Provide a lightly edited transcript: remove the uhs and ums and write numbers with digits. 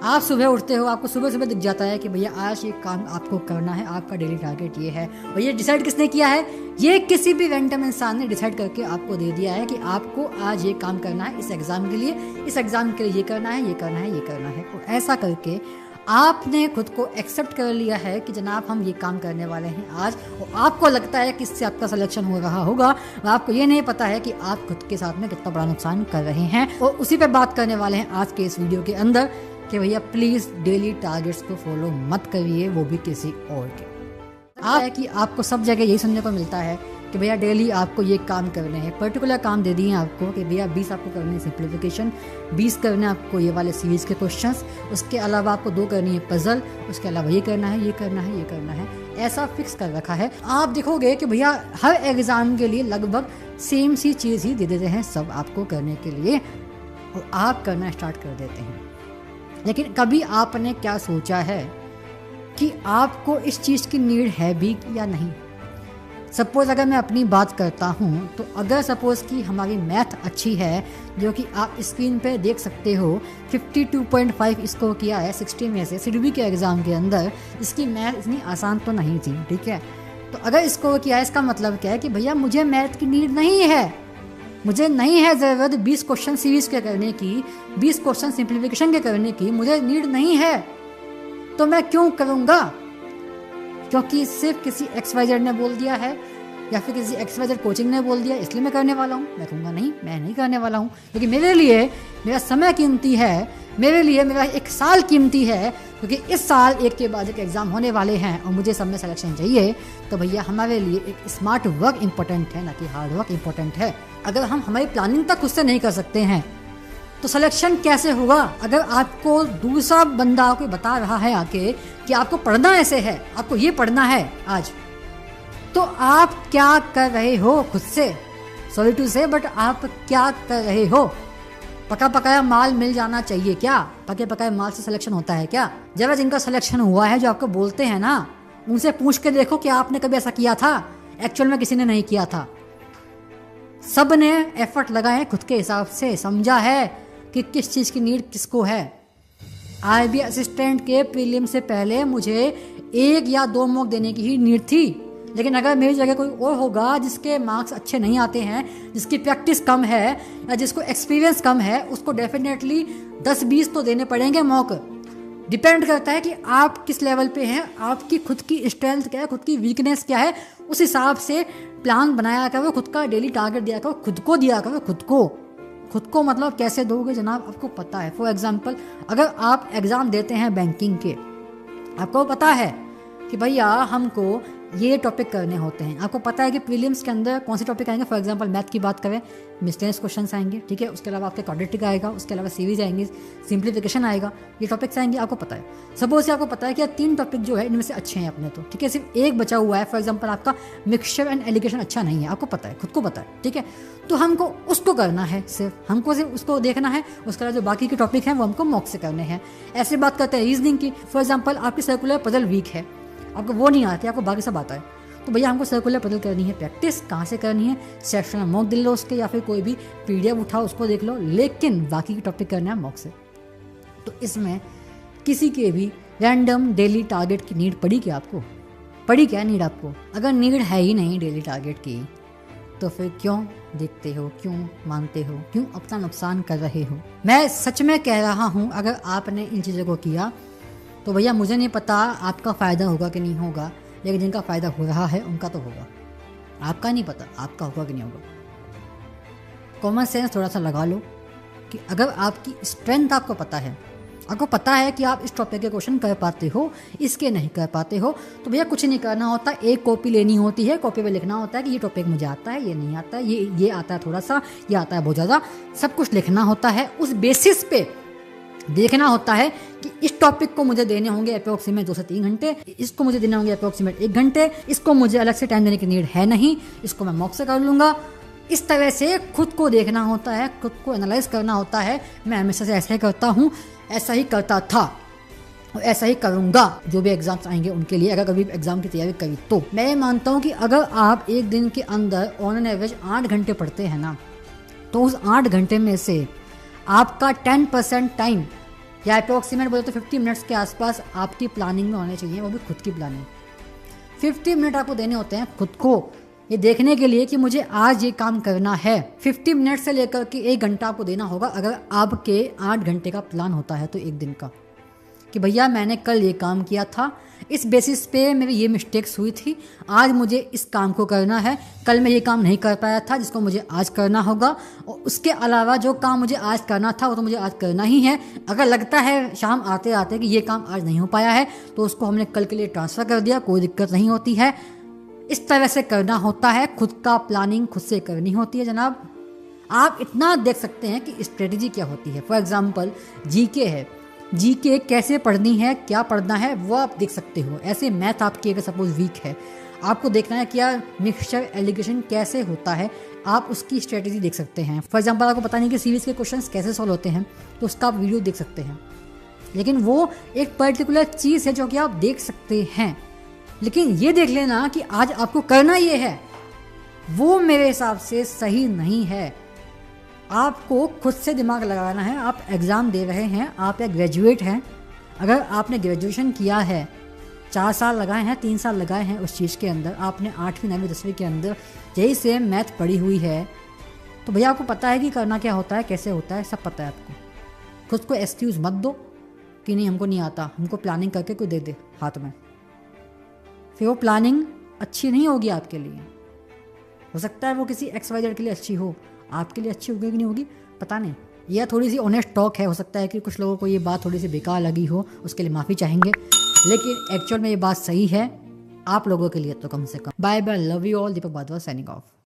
आप सुबह उठते हो, आपको सुबह सुबह दिख जाता है कि भैया आज ये काम आपको करना है, आपका डेली टारगेट ये है, और ये डिसाइड किसने किया है? ये किसी भी रैंडम इंसान ने डिसाइड करके आपको दे दिया है कि आपको आज ये काम करना है, इस एग्ज़ाम के लिए, इस एग्ज़ाम के लिए ये करना है, ये करना है, ये करना है। और ऐसा करके आपने खुद को एक्सेप्ट कर लिया है कि जनाब हम ये काम करने वाले हैं आज, और आपको लगता है कि इससे आपका सिलेक्शन हो रहा होगा, और आपको ये नहीं पता है कि आप खुद के साथ में कितना बड़ा नुकसान कर रहे हैं। और उसी पे बात करने वाले हैं आज के इस वीडियो के अंदर कि भैया प्लीज़ डेली टारगेट्स को फॉलो मत करिए, वो भी किसी और के। आप है कि आपको सब जगह यही सुनने को मिलता है कि भैया डेली आपको ये काम करने हैं, पर्टिकुलर काम दे दिए आपको कि भैया 20 आपको करने हैं सिंप्लीफिकेशन, 20 करने आपको ये वाले सीरीज़ के क्वेश्चंस, उसके अलावा आपको 2 करनी है पजल, उसके अलावा ये करना है, ये करना है, ये करना है, ऐसा फिक्स कर रखा है। आप देखोगे कि भैया हर एग्ज़ाम के लिए लगभग सेम सी चीज़ ही दे देते हैं सब आपको करने के लिए, और आप करना स्टार्ट कर देते हैं। लेकिन कभी आपने क्या सोचा है कि आपको इस चीज़ की नीड है भी या नहीं? सपोज़ अगर मैं अपनी बात करता हूँ तो अगर सपोज़ कि हमारी मैथ अच्छी है, जो कि आप स्क्रीन पे देख सकते हो 52.5 स्कोर किया है 60 में से सिडबी के एग्ज़ाम के अंदर, इसकी मैथ इतनी आसान तो नहीं थी, ठीक है। तो अगर स्कोर किया है इसका मतलब क्या है कि भैया मुझे मैथ की नीड नहीं है, मुझे नहीं है ज़रूरत 20 क्वेश्चन सीरीज़ के करने की, 20 क्वेश्चन सिंप्लीफिकेशन के करने की, मुझे नीड नहीं है, तो मैं क्यों करूँगा? क्योंकि सिर्फ किसी XYZ ने बोल दिया है या फिर किसी XYZ कोचिंग ने बोल दिया इसलिए मैं करने वाला हूँ? मैं कहूँगा नहीं, मैं नहीं करने वाला हूँ, क्योंकि मेरे लिए मेरा समय कीमती है, मेरे लिए मेरा 1 साल कीमती है, क्योंकि इस साल एक के बाद एक एग्ज़ाम होने वाले हैं और मुझे सब में सिलेक्शन चाहिए। तो भैया हमारे लिए एक स्मार्ट वर्क इम्पोर्टेंट है, ना कि हार्ड वर्क इम्पोर्टेंट है। अगर हम हमारी प्लानिंग तक खुद से नहीं कर सकते हैं तो सिलेक्शन कैसे होगा? अगर आपको दूसरा बंदा आपको बता रहा है आके कि आपको पढ़ना ऐसे है, आपको ये पढ़ना है आज, तो आप क्या कर रहे हो खुद से? सॉरी टू से, बट आप क्या कर रहे हो? पका पकाया माल मिल जाना चाहिए क्या? पके पकाए माल से सिलेक्शन होता है क्या? जरा जिनका सिलेक्शन हुआ है, जो आपको बोलते हैं ना, उनसे पूछ के देखो कि आपने कभी ऐसा किया था? एक्चुअल में किसी ने नहीं किया था, सब ने एफर्ट लगाए खुद के हिसाब से, समझा है कि किस चीज़ की नीड किसको है। IB असिस्टेंट के प्रीलिम से पहले मुझे 1 या 2 मॉक देने की ही नीड थी, लेकिन अगर मेरी जगह कोई और होगा जिसके मार्क्स अच्छे नहीं आते हैं, जिसकी प्रैक्टिस कम है या जिसको एक्सपीरियंस कम है, उसको डेफिनेटली 10-20 तो देने पड़ेंगे मॉक। डिपेंड करता है कि आप किस लेवल पे हैं, आपकी खुद की स्ट्रेंथ क्या है, खुद की वीकनेस क्या है, उस हिसाब से प्लान बनाया करो, खुद का डेली टारगेट दिया करो, खुद को दिया करो। खुद को मतलब कैसे दोगे जनाब? आपको पता है, फॉर एग्जांपल अगर आप एग्ज़ाम देते हैं बैंकिंग के, आपको पता है कि भैया हमको ये टॉपिक करने होते हैं, आपको पता है कि प्रीलिम्स के अंदर कौन से टॉपिक आएंगे। फॉर एग्जांपल मैथ की बात करें, मिसलेनियस क्वेश्चंस आएंगे, ठीक है, उसके अलावा आपके क्वाड्रेटिक आएगा, उसके अलावा सीरीज आएंगी, सिंप्लीफिकेशन आएगा, ये टॉपिक्स आएंगे, आपको पता है। सपोज आपको पता है कि 3 टॉपिक जो है इनमें से अच्छे हैं अपने, तो ठीक है, सिर्फ एक बचा हुआ है। फॉर एग्जाम्पल आपका मिक्सचर एंड एलिगेशन अच्छा नहीं है, आपको पता है, खुद को पता है, ठीक है, तो हमको उसको करना है, हमको सिर्फ उसको देखना है, उसके अलावा जो बाकी के टॉपिक हैं वो हमको मॉक से करने हैं। ऐसे बात करते हैं रीजनिंग की। फॉर एग्जाम्पल आपकी सर्कुलर पजल वीक है, आपको वो नहीं आती, आपको बाकी सब आता है, तो भैया हमको सर्कुलर पजल करनी है। प्रैक्टिस कहाँ से करनी है? सेक्शन में मॉक दिल लो उसके, या फिर कोई भी PDF उठाओ उसको देख लो, लेकिन बाकी के टॉपिक करना है मॉक से। तो इसमें किसी के भी रैंडम डेली टारगेट की नीड पड़ी क्या आपको? पड़ी क्या नीड आपको? अगर नीड है ही नहीं डेली टारगेट की, तो फिर क्यों देखते हो, क्यों मानते हो, क्यों अपना नुकसान कर रहे हो? मैं सच में कह रहा हूँ, अगर आपने इन चीज़ों को किया तो भैया मुझे नहीं पता आपका फ़ायदा होगा कि नहीं होगा, लेकिन जिनका फ़ायदा हो रहा है उनका तो होगा, आपका नहीं पता आपका होगा कि नहीं होगा। कॉमन सेंस थोड़ा सा लगा लो कि अगर आपकी स्ट्रेंथ आपको पता है, आपको पता है कि आप इस टॉपिक के क्वेश्चन कर पाते हो, इसके नहीं कर पाते हो, तो भैया कुछ नहीं करना होता, एक कॉपी लेनी होती है, कॉपी पे लिखना होता है कि ये टॉपिक मुझे आता है, ये नहीं आता है, ये आता है थोड़ा सा, ये आता है बहुत ज़्यादा, सब कुछ लिखना होता है। उस बेसिस पे देखना होता है कि इस टॉपिक को मुझे देने होंगे अप्रोक्सीमेट 2 से 3 घंटे, इसको मुझे देने होंगे अप्रोक्सीमेट 1 घंटे, इसको मुझे अलग से टाइम देने की नीड है नहीं, इसको मैं मॉक से कर लूँगा। इस तरह से खुद को देखना होता है, खुद को एनालाइज करना होता है। मैं हमेशा से ऐसा ही करता हूँ, ऐसा ही करता था और ऐसा ही करूँगा जो भी एग्जाम्स आएंगे उनके लिए। अगर कभी एग्जाम की तैयारी करी तो मैं मानता हूँ कि अगर आप एक दिन के अंदर ऑन एन एवरेज 8 घंटे पढ़ते हैं ना, तो उस 8 घंटे में से आपका 10% टाइम या अप्रोक्सीमेट बोले तो 50 मिनट्स के आसपास आपकी प्लानिंग में होने चाहिए, वो भी खुद की प्लानिंग। 50 मिनट आपको देने होते हैं खुद को ये देखने के लिए कि मुझे आज ये काम करना है। 50 मिनट से लेकर के 1 घंटा आपको देना होगा अगर आपके 8 घंटे का प्लान होता है तो एक दिन का, कि भैया मैंने कल ये काम किया था, इस बेसिस पे मेरी ये मिस्टेक्स हुई थी, आज मुझे इस काम को करना है, कल मैं ये काम नहीं कर पाया था जिसको मुझे आज करना होगा, और उसके अलावा जो काम मुझे आज करना था वो तो मुझे आज करना ही है। अगर लगता है शाम आते आते कि ये काम आज नहीं हो पाया है तो उसको हमने कल के लिए ट्रांसफ़र कर दिया, कोई दिक्कत नहीं होती है। इस तरह से करना होता है, खुद का प्लानिंग खुद से करनी होती है जनाब। आप इतना देख सकते हैं कि स्ट्रेटजी क्या होती है। फॉर एग्जांपल जीके है, जीके कैसे पढ़नी है, क्या पढ़ना है वो आप देख सकते हो। ऐसे मैथ आपकी अगर सपोज वीक है, आपको देखना है कि यार मिक्सचर एलिगेशन कैसे होता है, आप उसकी स्ट्रेटजी देख सकते हैं। फॉर एग्जांपल आपको पता नहीं कि सीरीज के क्वेश्चंस कैसे सॉल्व होते हैं तो उसका आप वीडियो देख सकते हैं, लेकिन वो एक पर्टिकुलर चीज़ है जो कि आप देख सकते हैं। लेकिन ये देख लेना कि आज आपको करना ये है, वो मेरे हिसाब से सही नहीं है। आपको खुद से दिमाग लगाना है। आप एग्ज़ाम दे रहे हैं, आप एक ग्रेजुएट हैं, अगर आपने ग्रेजुएशन किया है, 4 साल लगाए हैं, 3 साल लगाए हैं उस चीज़ के अंदर, आपने 8वीं 9वीं 10वीं के अंदर यही सेम मैथ पढ़ी हुई है, तो भैया आपको पता है कि करना क्या होता है, कैसे होता है, सब पता है आपको। खुद को एक्सक्यूज़ मत दो कि नहीं हमको नहीं आता, हमको प्लानिंग करके कोई दे दे हाथ में, फिर वो प्लानिंग अच्छी नहीं होगी आपके लिए। हो सकता है वो किसी XYZ के लिए अच्छी हो, आपके लिए अच्छी होगी कि नहीं होगी पता नहीं। यह थोड़ी सी ऑनेस्ट टॉक है, हो सकता है कि कुछ लोगों को ये बात थोड़ी सी बेकार लगी हो, उसके लिए माफ़ी चाहेंगे, लेकिन एक्चुअल में ये बात सही है आप लोगों के लिए तो कम से कम। Bye bye, love you all. Deepak Badwa signing of.